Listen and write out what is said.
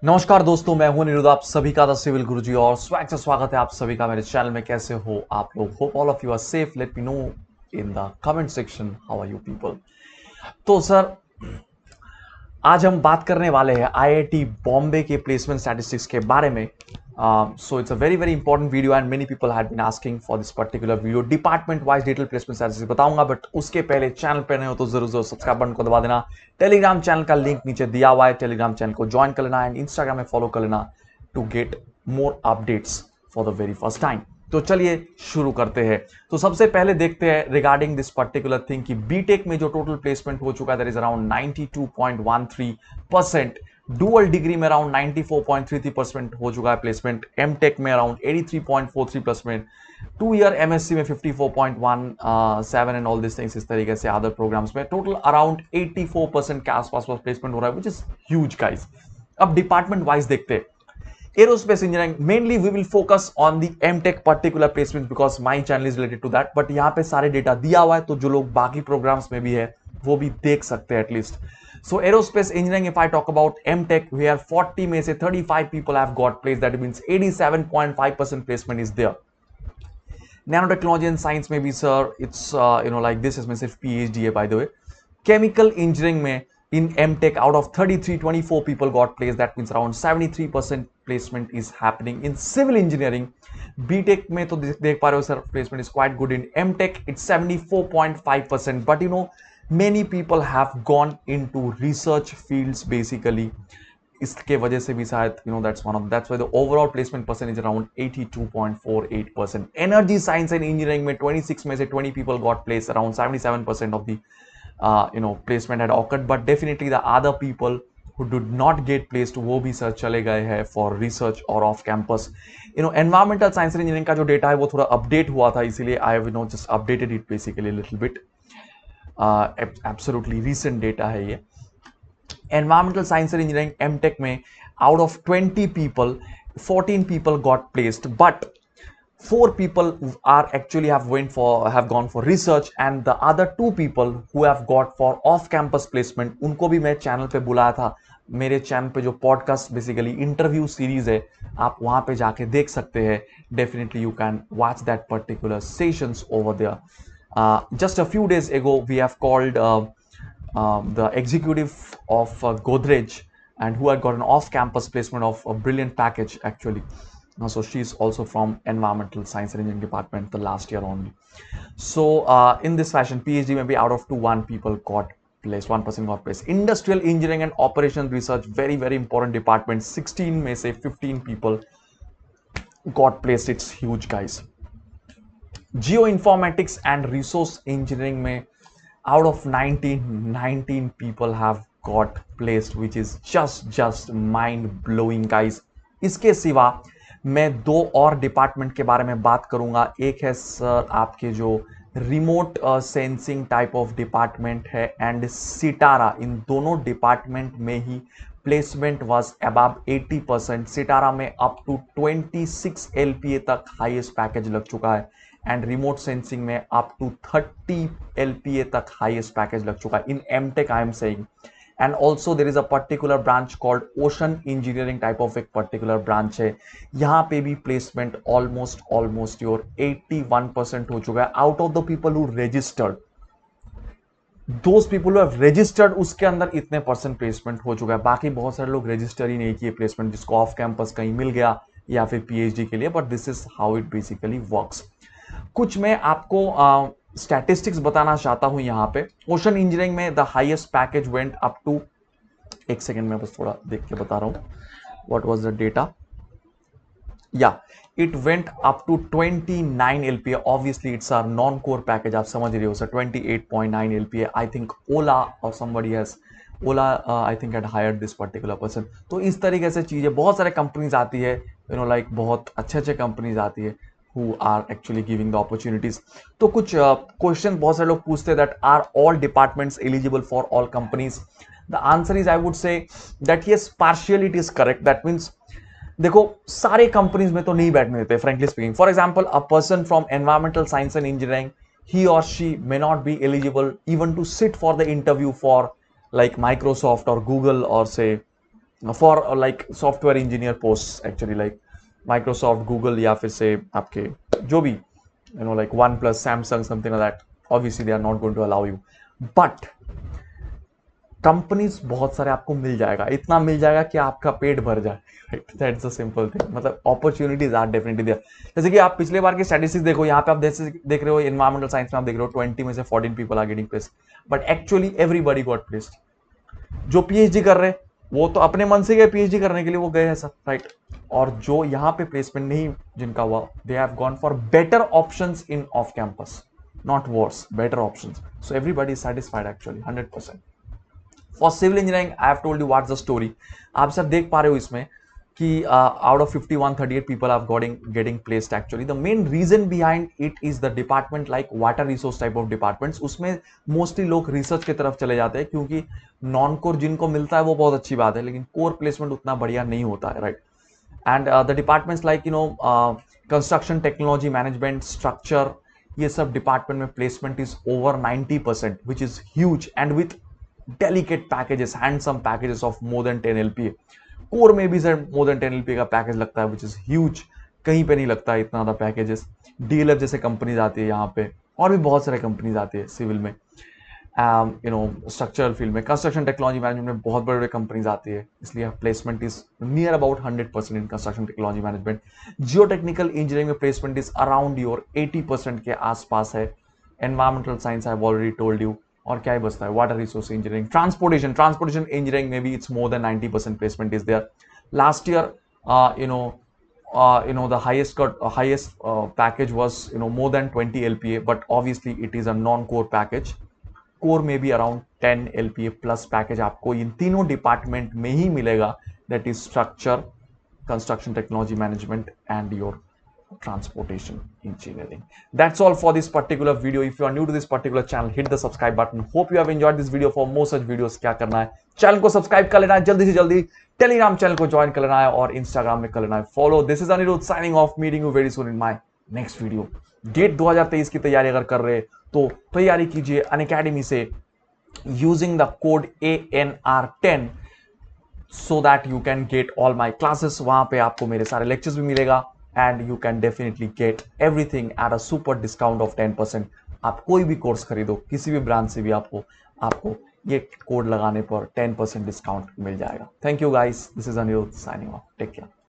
नमस्कार दोस्तों, मैं हूं निरुद्ध, आप सभी का द सिविल गुरुजी और स्वैग से स्वागत है आप सभी का मेरे चैनल में। कैसे हो आप लोग? Hope all of you are safe. Let me know in the comment section how are you people. तो सर, आज हम बात करने वाले हैं आईआईटी बॉम्बे के प्लेसमेंट स्टैटिस्टिक्स के बारे में। So it's a very very important video and many people have been asking for this particular video. Department wise detail placement statistics बताऊंगा, बट उसके पहले चैनल पर नए हो तो जरूर जरूर सब्सक्राइब बटन को दबा देना। टेलीग्राम चैनल का लिंक नीचे दिया हुआ है, टेलीग्राम चैनल को ज्वाइन कर लेना एंड इंस्टाग्राम में फॉलो कर लेना to get more updates for the very first time. तो चलिए शुरू करते हैं। तो सबसे पहले देखते हैं रिगार्डिंग दिस पर्टिकुलर थिंग कि बीटेक में जो टोटल प्लेसमेंट हो चुका है that is around 92.13%। Dual degree में अराउंड 94.33% हो चुका है प्लेसमेंट। एमटेक में अराउंड 83.43%। 2 ईयर एमएससी में 54.17 एंड ऑल दिस थिंग्स। इस तरीके से अदर प्रोग्राम्स में टोटल अराउंड 84% के आसपास प्लेसमेंट हो रहा है, विच इज ह्यूज गाइस। अब डिपार्टमेंट वाइज देखते हैं। aerospace engineering mainly we will focus on the mtech particular placement because my channel is related to that, but यहाँ पे सारे डेटा दिया हुआ है तो जो लोग बाकी प्रोग्राम्स में भी है वो भी देख सकते हैं at least. So aerospace engineering, if I talk about MTech, where 40 में से 35 people have got placed, that means 87.5% placement is there. Nanotechnology and science में भी sir, it's like this इसमें सिर्फ PhD है by the way. Chemical engineering में in MTech out of 33, 24 people got placed. That means around 73% placement is happening in civil engineering. BTech में तो देख पा रहे हो sir, placement is quite good. In MTech it's 74.5%, but many people have gone into research fields basically. इसके वजह से भी शायद that's why the overall placement percentage around 82.48%. Energy science and engineering में 26 में से 20 people got placed, around 77% of the placement had occurred, but definitely the other people who did not get placed वो भी सर चले गए हैं for research or off campus. Environmental science and engineering का जो डेटा है वो थोड़ा अपडेट हुआ था, इसीलिए I have just updated it basically a little bit. Absolutely recent data है ये. Environmental science and engineering MTech में out of 20 people 14 people got placed, but 4 people are actually have gone for research, and the other 2 people who have got for off campus placement उनको भी मैं channel पे बुलाया था। मेरे channel पे जो पॉडकास्ट बेसिकली इंटरव्यू सीरीज है आप वहां पे जाके देख सकते हैं। Definitely you can watch that particular sessions over there. Just a few days ago we have called the executive of Godrej, and who had got an off-campus placement of a brilliant package actually. So she's also from environmental science and engineering department the last year only. So in this fashion, PhD maybe out of 1 people got placed, 1% got placed. Industrial engineering and operations research, very very important department. 16 में से 15 people got placed. It's huge guys. Geoinformatics and resource engineering में out of 19 people have got placed, which is just mind blowing guys. इसके सिवा मैं 2 और department के बारे में बात करूंगा। एक है सर आपके जो remote sensing type of department है एंड सिटारा। इन दोनों डिपार्टमेंट में ही प्लेसमेंट वाज अबव 80%। सिटारा में अप टू 26 LPA तक हाईएस्ट पैकेज लग चुका है एंड रिमोट सेंसिंग में अप टू 30 LPA तक हाईएस्ट पैकेज लग चुका है in MTech I am saying. And also there is a particular branch called ocean engineering type of एक पर्टिकुलर ब्रांच है। यहाँ पे भी प्लेसमेंट ऑलमोस्ट योर 81% हो चुका है out of the people who registered. Those people who have registered उसके अंदर इतने परसेंट प्लेसमेंट हो चुका है। बाकी बहुत सारे लोग रजिस्टर ही नहीं किए प्लेसमेंट, जिसको ऑफ कैंपस कहीं मिल गया या फिर पीएचडी के लिए, but this is how it basically works. कुछ मैं आपको स्टैटिस्टिक्स बताना चाहता हूं यहां पे। ओशन इंजीनियरिंग में the highest package went up to, एक सेकेंड में बस थोड़ा देख के बता रहा हूं व्हाट वाज द डेटा। या it went up to 29 LPA। Obviously it's are non core package, आप समझ रहे हो sir. 28.9 LPA। I think Ola और somebody has Ola I think had hired this particular person. तो इस तरीके से चीजें बहुत सारे कंपनीज आती है, लाइक बहुत अच्छे कंपनीज आती है who are actually giving the opportunities. तो कुछ क्वेश्चन बहुत सारे लोग पूछते हैं that are all departments eligible for all companies? The answer is I would say that yes, partially it is correct. That means देखो सारे कंपनीज में तो नहीं बैठने देते frankly speaking. For example, a person from environmental science and engineering, he or she may not be eligible even to sit for the interview for like Microsoft or Google or say for like software engineer post actually, like Microsoft, Google, या फिर से आपके जो भी like OnePlus, Samsung, something like that. Obviously, they are not going to allow you. But companies बहुत सारे आपको मिल जाएगा, इतना मिल जाएगा कि आपका पेट भर जाए, right? That's a simple thing, मतलब अपॉर्चुनिटीज आर डेफिनेटली देयर। जैसे कि आप पिछले बार के स्टैटिस्टिक्स देखो, यहाँ पे आप देख रहे हो एनवायरमेंटल साइंस में, आप देख रहे हो 20 में से 14 people are getting placed, but actually everybody got placed. जो पीएचडी कर रहे वो तो अपने मन से गए पीएचडी करने के लिए, वो गए हैं सब, राइट? और जो यहाँ पे प्लेसमेंट नहीं जिनका हुआ, they have gone for better options in off campus, not worse, better options. So everybody is satisfied actually 100%। For civil engineering I have told you what's the story. आप सब देख पा रहे हो इसमें कि out of 51 38 people are getting placed actually. The main reason behind it is the department like water resource type of departments, उसमें mostly लोग रिसर्च की तरफ चले जाते हैं, क्योंकि नॉन कोर जिनको मिलता है वो बहुत अच्छी बात है, लेकिन कोर प्लेसमेंट उतना बढ़िया नहीं होता है, right? And the departments like construction technology management, structure, ये सब डिपार्टमेंट में placement is over 90%, which is huge, and with delicate packages, handsome packages of more than 10 LPA। Core में भी सर मोर देन 10 LPA का package लगता है, which is huge, कहीं पे नहीं लगता है इतना ज्यादा पैकेजेस। DLF जैसे कंपनीज आती है यहाँ पे, और भी बहुत सारे कंपनीज आती है सिविल में, स्ट्रक्चरल फील्ड में, कंस्ट्रक्शन टेक्नोलॉजी मैनेजमेंट में बहुत बड़े बड़े कंपनीज आती है, इसलिए placement is near about 100% in construction technology management. Geotechnical engineering में प्लेसमेंट इज अराउंड योर 80% के आसपास है। Environmental science I have already told you, और क्या ही बचता है, water resource engineering, transportation engineering में भी it's more than 90% placement is there. Last year the highest package was more than 20 LPA, but obviously it is a non-core package. Core में भी around 10 LPA plus package आपको इन तीनों department में ही मिलेगा, that is structure, construction technology management and your transportation engineering. That's all for this particular video. If you are new to this particular channel, hit the subscribe button. Hope you have enjoyed this video. For more such videos, क्या करना है, channel को subscribe कर लेना है जल्दी से जल्दी, टेलीग्राम चैनल को ज्वाइन कर लेना है, और इंस्टाग्राम में कर लेना है follow. This is Anirudh signing off, meeting you very soon in my next video. GATE 2023 की तैयारी अगर कर रहे तो तैयारी कीजिए अनअकैडमी से, using the code ANR10, so that you can get all my classes। वहां पे आपको मेरे सारे लेक्चर्स भी मिलेगा, and you can definitely get everything at a super discount of 10%। आप कोई भी कोर्स खरीदो किसी भी ब्रांड से भी, आपको ये कोड लगाने पर 10% डिस्काउंट मिल जाएगा। Thank you guys, this is Anirudh signing off, take care.